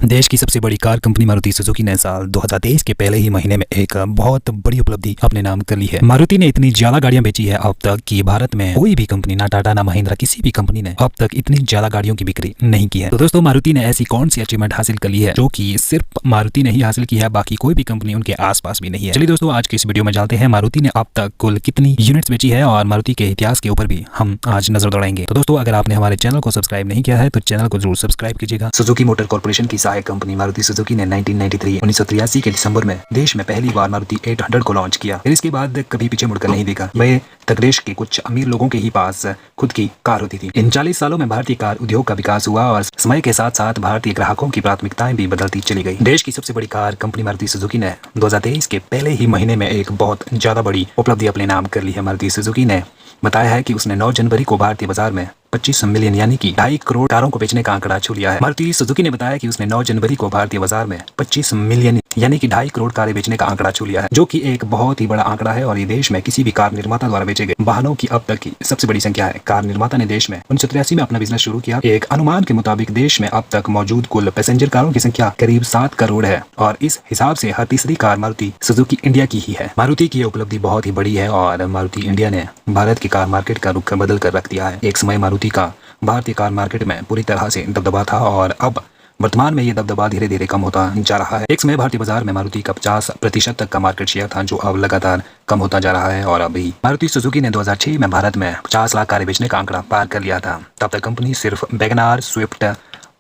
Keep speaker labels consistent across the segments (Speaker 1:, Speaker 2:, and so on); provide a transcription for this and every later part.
Speaker 1: देश की सबसे बड़ी कार कंपनी मारुति सुजुकी ने साल 2023 के पहले ही महीने में एक बहुत बड़ी उपलब्धि अपने नाम कर ली है। मारुति ने इतनी ज्यादा गाड़ियां बेची है अब तक कि भारत में कोई भी कंपनी, ना टाटा ना महिंद्रा, किसी भी कंपनी ने अब तक इतनी ज्यादा गाड़ियों की बिक्री नहीं की है। तो दोस्तों, मारुति ने ऐसी कौन सी अचीवमेंट हासिल कर ली है जो कि सिर्फ मारुति ने ही हासिल की है, बाकी कोई भी कंपनी उनके आसपास भी नहीं है। चलिए दोस्तों, आज के इस वीडियो में जानते हैं मारुति ने अब तक कुल कितनी यूनिट्स बेची है और मारुति के इतिहास के ऊपर भी हम आज नजर दौड़ाएंगे। तो दोस्तों, अगर आपने हमारे चैनल को सब्सक्राइब नहीं किया है तो चैनल को जरूर सब्सक्राइब कीजिएगा। सुजुकी मोटर कॉर्पोरेशन की सहायक कंपनी मारुति सुजुकी ने 1983 के दिसंबर में देश में पहली बार मारुति 800 को लॉन्च किया। फिर इसके बाद कभी पीछे मुड़कर नहीं देखा। वह तक देश के कुछ अमीर लोगों के ही पास खुद की कार होती थी। इन 40 सालों में भारतीय कार उद्योग का विकास हुआ और समय के साथ साथ भारतीय ग्राहकों की प्राथमिकताएं भी बदलती चली गई। देश की सबसे बड़ी कार कंपनी मारुति सुजुकी ने 2023 के पहले ही महीने में एक बहुत ज्यादा बड़ी उपलब्धि अपने नाम कर ली है। मारुति सुजुकी ने बताया है कि उसने 9 जनवरी को भारतीय बाजार में 25 मिलियन यानी कि 2.5 करोड़ कारों को बेचने का आंकड़ा छू लिया है। मारुति सुजुकी ने बताया कि उसने 9 जनवरी को भारतीय बाजार में 25 मिलियन यानी कि 2.5 करोड़ कारें बेचने का आंकड़ा छू लिया है, जो कि एक बहुत ही बड़ा आंकड़ा है और ये देश में किसी भी कार निर्माता द्वारा बेचे गए वाहनों की अब तक की सबसे बड़ी संख्या है। कार निर्माता ने देश में 1983 में अपना बिजनेस शुरू किया। एक अनुमान के मुताबिक देश में अब तक मौजूद कुल पैसेंजर कारों की संख्या करीब 7 करोड़ है और इस हिसाब से हर तीसरी कार मारुति सुजुकी इंडिया की ही है। मारुति की यह उपलब्धि बहुत ही बड़ी है और मारुति इंडिया ने भारत की कार मार्केट का रुख बदल कर रख दिया है। एक समय मारुति का भारतीय कार मार्केट में पूरी तरह से दबदबा था और अब वर्तमान में ये दबदबा धीरे धीरे कम होता जा रहा है। एक समय भारतीय बाजार में मारुति का 50% तक का मार्केट शेयर था, जो अब लगातार कम होता जा रहा है और अभी मारुति सुजुकी ने 2006 में भारत में 50 लाख कारें बेचने का आंकड़ा पार कर लिया था। तब तक कंपनी सिर्फ वैगनआर, स्विफ्ट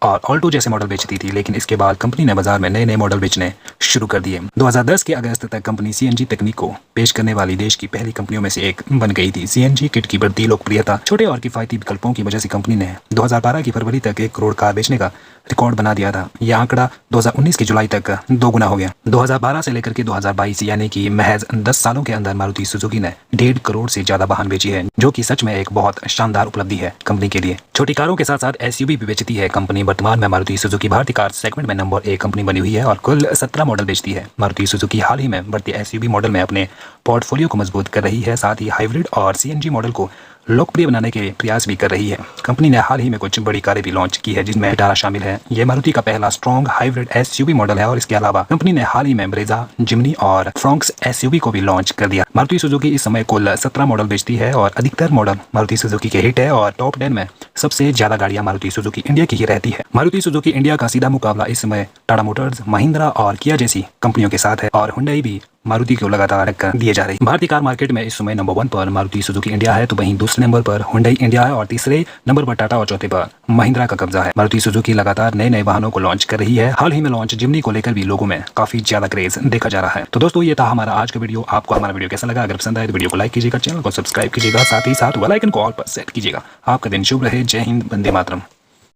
Speaker 1: और ऑल्टो जैसे मॉडल बेचती थी, लेकिन इसके बाद कंपनी ने बाजार में नए नए मॉडल बेचने शुरू कर दिए। 2010 के अगस्त तक कंपनी सीएनजी तकनीक को पेश करने वाली देश की पहली कंपनियों में से एक बन गई थी। सीएनजी किट की बढ़ती लोकप्रियता, छोटे और किफायती विकल्पों की वजह से कंपनी ने 2012 की फरवरी तक 1 करोड़ कार बेचने का रिकॉर्ड बना दिया था। यह आंकड़ा 2019 के जुलाई तक 2 गुना हो गया। 2012 से लेकर के 2022 यानी कि महज 10 सालों के अंदर मारुति सुजुकी ने 1.5 करोड़ से ज्यादा वाहन बेची है, जो कि सच में एक बहुत शानदार उपलब्धि है कंपनी के लिए। छोटी कारों के साथ साथ एसयूवी भी बेचती है कंपनी। वर्तमान में मारुति सुजुकी भारतीय कार सेगमेंट में नंबर 1 कंपनी बनी हुई है और कुल 17 मॉडल बेचती है। मारुति सुजुकी हाल ही में बढ़ते एसयूवी मॉडल में अपने पोर्टफोलियो को मजबूत कर रही है, साथ ही हाइब्रिड और सीएनजी मॉडल को लोकप्रिय बनाने के प्रयास भी कर रही है। कंपनी ने हाल ही में कुछ बड़ी कारें भी लॉन्च की है, जिनमें विटारा शामिल है। यह मारुति का पहला स्ट्रॉन्ग हाइब्रिड एसयूवी मॉडल है और इसके अलावा कंपनी ने हाल ही में ब्रेजा, जिमनी और फ्रोंक्स एसयूवी को भी लॉन्च कर दिया। मारुति सुजुकी इस समय कुल 17 मॉडल बेचती है और अधिकतर मॉडल मारुति सुजुकी के हिट है और टॉप 10 में सबसे ज्यादा गाड़ियां मारुति सुजुकी इंडिया की ही रहती है। मारुति सुजुकी इंडिया का सीधा मुकाबला इस समय टाटा मोटर्स, महिंद्रा और किया जैसी कंपनियों के साथ है और हुंडई भी मारुति को लगातार टक्कर दिए जा रही है। भारतीय कार मार्केट में इस समय नंबर 1 पर मारुति सुजुकी इंडिया है, तो वहीं दूसरे नंबर पर हुंडई इंडिया है और तीसरे नंबर पर टाटा और चौथे पर महिंद्रा का कब्जा है। मारुति सुजुकी लगातार नए नए वाहनों को लॉन्च कर रही है। हाल ही में लॉन्च जिमनी को लेकर भी लोगों में काफी ज्यादा क्रेज देखा जा रहा है। तो दोस्तों, ये था हमारा आज का वीडियो। आपको हमारा वीडियो कैसा लगा? अगर पसंद आए तो वीडियो को लाइक कीजिएगा, चैनल को सब्सक्राइब कीजिएगा, साथ ही साथ बेल आइकन को ऑल पर सेट कीजिएगा। आपका दिन शुभ रहे। जय हिंद, वंदे मातरम।